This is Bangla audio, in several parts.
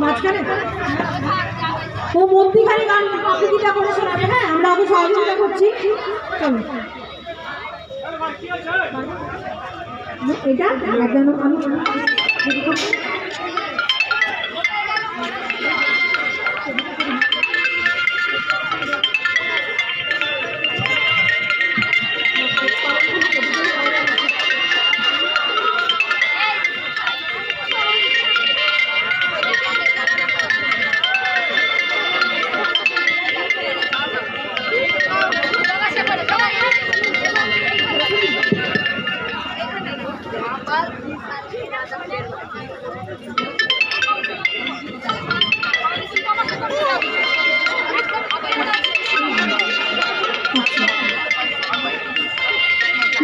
মাঝখানে ও মধ্যিখানে গান আবৃত্তিটা করে শোনাবে। হ্যাঁ, আমরা ওকে সহযোগিতা করছি। এটা যেন আমি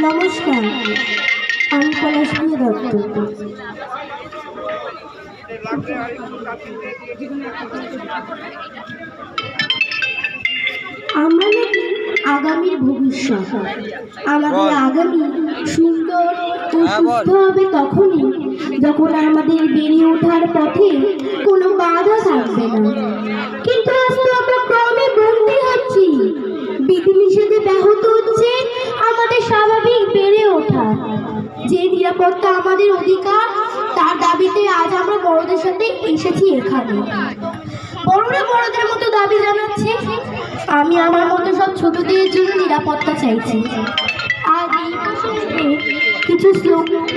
নমস্কার, আমি পলাশমণি দত্ত। আমরা নাকি আগামীর ভবিষ্যৎ। আমাদের আগামী সুন্দর ও সুস্থ হবে তখনই যখন আমাদের বেড়ে ওঠার পথে কোনো বাধা থাকবে না। কিন্তু আজ তো আমরা ক্রমে বন্দী হচ্ছি, বিধিনিষেধে ব্যাহত হচ্ছে আমাদের স্বাভাবিক বেড়ে ওঠা। যে নিরাপত্তা আমাদের অধিকার, তার দাবিতে আজ আমরা বড়দের সাথে এসেছি এখানে। বড়রা বড়দের মতো দাবি জানাচ্ছে, আমি আমার মতো সব ছোটদের জন্য নিরাপত্তা চাইছি। আর এই প্রসঙ্গে কিছু স্লোগান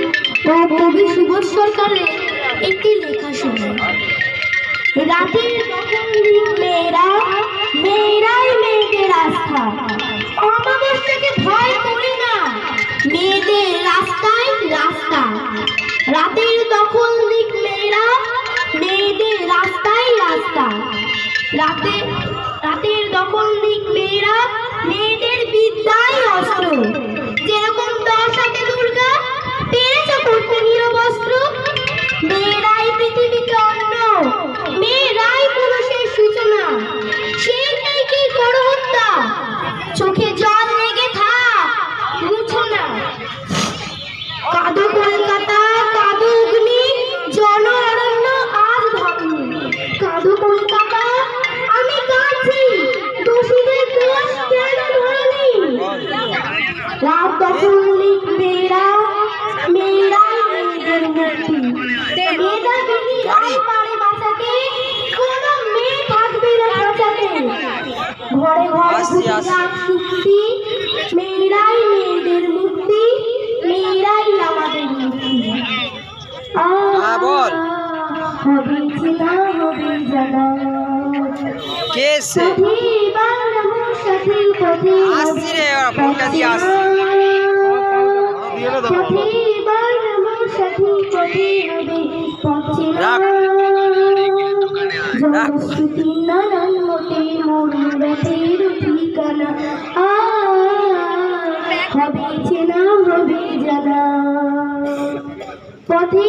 ও কবি সুবোধ সরকারের একটি লেখা শুনে। রাতের মেয়েরা, মেয়েরাই মেয়েদের আস্থা, অমাবস্যাকে ভয় করি না, মেয়েদের রাস্তায় রাস্তা। রাতের দখল দিক মেয়েরা, মেয়েদের রাস্তায় রাস্তা। রাতের দখল দিক মেয়েরা, মেয়েদের বিদ্যায় অস্ত্র। যেরকম 10 হাতে দুর্গা, পেরেছ করতে নিরবস্ত্র। মেয়েরাই পৃথিবীকে অন্ন, মেয়েরাই পুরুষের সূচনা। সেই নেই কি করো হত্যা, চোখে জল লেগে থাক, বুঝো না। কাঁদো কলকাতা, কাঁদো অগ্নি, জন অরণ্য আজ ভাবনি। কাঁদো কলকাতা, আমি কাঁদছি, দোষীদের দোষ কেন ধরনি। রাত দখল মেয়েরা, মেয়েরাই মেয়েদের মুক্তি। মেধাবী পারে বাঁচাতে, কোনো মেয়ে থাকবে না বাঁচাতে। ঘরে ঘরে চুক্তি, মেয়েরাই মেয়েদের মুক্তি, মেয়েরাই আমাদের মুক্তি। হবে না হবে জানা, কে সে সাথী পথে আসছি রে, ফোনটা দিয়ে আসছি। সাথী পথে হবে পথে জনশ্রুতি নানান মতে মরুর রাতের ঠিকানা। হবে চেনা হবে জানা, পথে